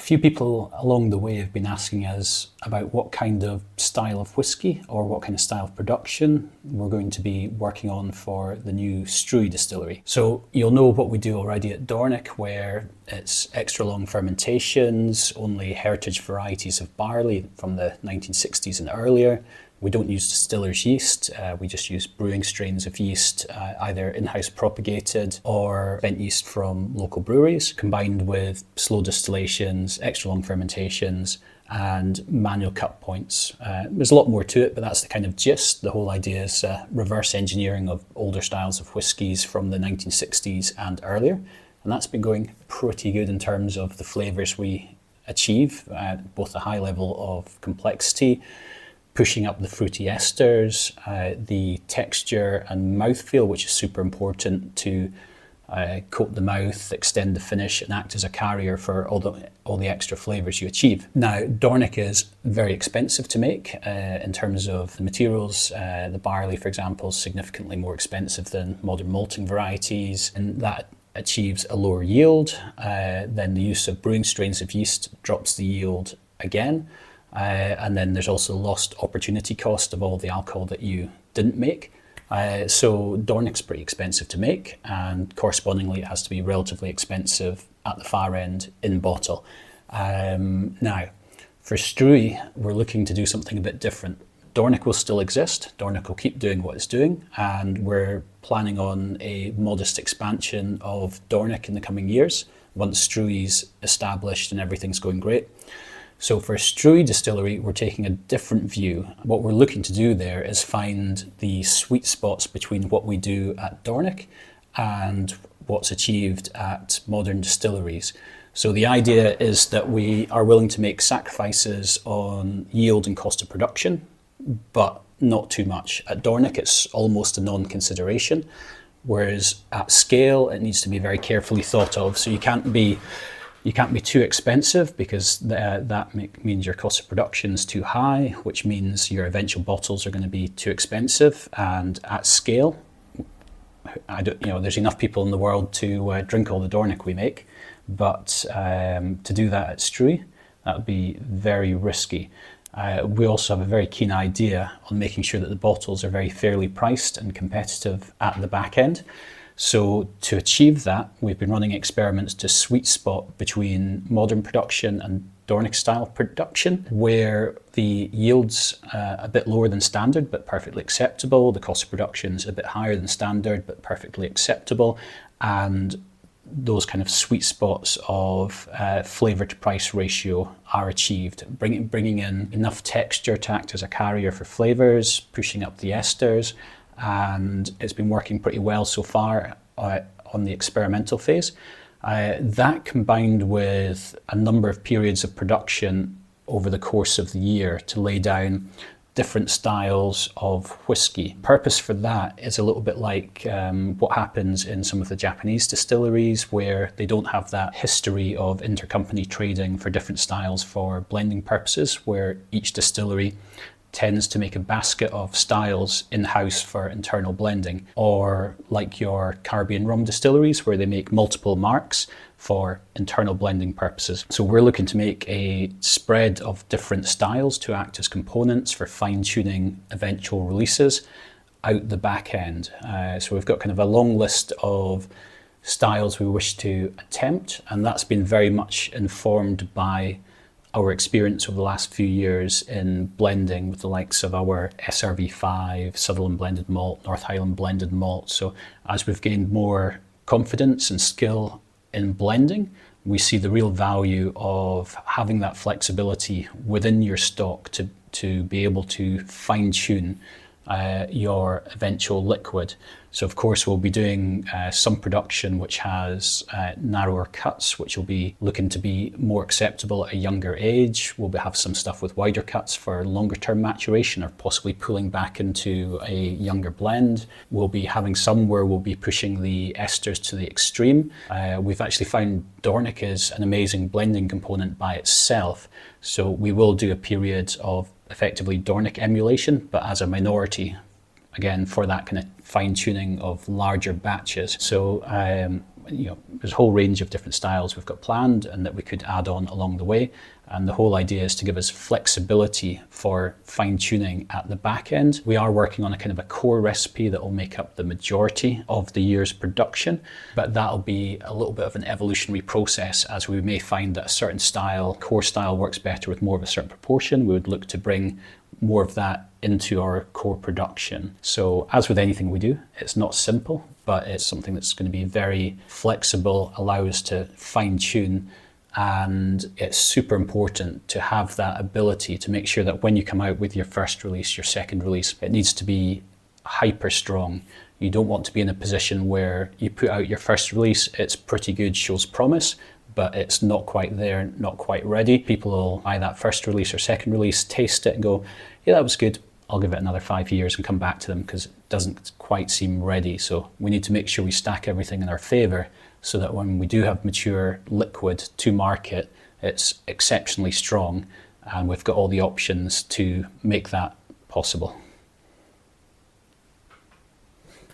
few people along the way have been asking us about what kind of style of whiskey or what kind of style of production we're going to be working on for the new Struie Distillery. So you'll know what we do already at Dornick, where it's extra long fermentations, only heritage varieties of barley from the 1960s and earlier. We don't use distiller's yeast, we just use brewing strains of yeast, either in-house propagated or bent yeast from local breweries, combined with slow distillations, extra long fermentations, and manual cut points. There's a lot more to it, but that's the kind of gist. The whole idea is reverse engineering of older styles of whiskies from the 1960s and earlier. And that's been going pretty good in terms of the flavours we achieve, both the high level of complexity, pushing up the fruity esters, the texture and mouthfeel, which is super important to coat the mouth, extend the finish, and act as a carrier for all the extra flavours you achieve. Now, Dornick is very expensive to make in terms of the materials. The barley, for example, is significantly more expensive than modern malting varieties, and that achieves a lower yield. Then the use of brewing strains of yeast drops the yield again. And then there's also lost opportunity cost of all the alcohol that you didn't make. So Dornick's pretty expensive to make, and correspondingly it has to be relatively expensive at the far end in bottle. Now, for Struie, we're looking to do something a bit different. Dornick will still exist, Dornick will keep doing what it's doing, and we're planning on a modest expansion of Dornick in the coming years, once Struie's established and everything's going great. So for Struie Distillery, we're taking a different view. What we're looking to do there is find the sweet spots between what we do at Dornick and what's achieved at modern distilleries. So the idea is that we are willing to make sacrifices on yield and cost of production, but not too much. At Dornick, it's almost a non-consideration, whereas at scale, it needs to be very carefully thought of. So you can't be too expensive, because that means your cost of production is too high, which means your eventual bottles are going to be too expensive. And at scale, there's enough people in the world to drink all the Dornick we make, but to do that at Struie, that would be very risky. We also have a very keen idea on making sure that the bottles are very fairly priced and competitive at the back end. So to achieve that, we've been running experiments to sweet spot between modern production and Dornick style production, where the yield's a bit lower than standard, but perfectly acceptable. The cost of production's a bit higher than standard, but perfectly acceptable. And those kind of sweet spots of flavour to price ratio are achieved, bringing in enough texture to act as a carrier for flavours, pushing up the esters. And it's been working pretty well so far on the experimental phase. That combined with a number of periods of production over the course of the year to lay down different styles of whiskey. Purpose for that is a little bit like what happens in some of the Japanese distilleries, where they don't have that history of intercompany trading for different styles for blending purposes, where each distillery tends to make a basket of styles in-house for internal blending, or like your Caribbean rum distilleries, where they make multiple marks for internal blending purposes. So we're looking to make a spread of different styles to act as components for fine-tuning eventual releases out the back end. So we've got kind of a long list of styles we wish to attempt, and that's been very much informed by our experience over the last few years in blending with the likes of our SRV5, Sutherland Blended Malt, North Highland Blended Malt. So as we've gained more confidence and skill in blending, we see the real value of having that flexibility within your stock to be able to fine tune your eventual liquid. So of course we'll be doing some production which has narrower cuts, which will be looking to be more acceptable at a younger age. We'll have some stuff with wider cuts for longer term maturation, or possibly pulling back into a younger blend. We'll be having some where we'll be pushing the esters to the extreme. We've actually found Dornick is an amazing blending component by itself. So we will do a period of effectively Dornick emulation, but as a minority, again, for that kind of fine tuning of larger batches. So there's a whole range of different styles we've got planned and that we could add on along the way. And the whole idea is to give us flexibility for fine tuning at the back end. We are working on a kind of a core recipe that will make up the majority of the year's production, but that'll be a little bit of an evolutionary process, as we may find that a certain style, core style, works better with more of a certain proportion. We would look to bring more of that into our core production. So as with anything we do, it's not simple, but it's something that's going to be very flexible, allow us to fine tune. And it's super important to have that ability to make sure that when you come out with your first release, your second release, it needs to be hyper strong. You don't want to be in a position where you put out your first release, it's pretty good, shows promise, but it's not quite there, not quite ready. People will buy that first release or second release, taste it and go, yeah, that was good. I'll give it another 5 years and come back to them because it doesn't quite seem ready. So we need to make sure we stack everything in our favor so that when we do have mature liquid to market, it's exceptionally strong and we've got all the options to make that possible.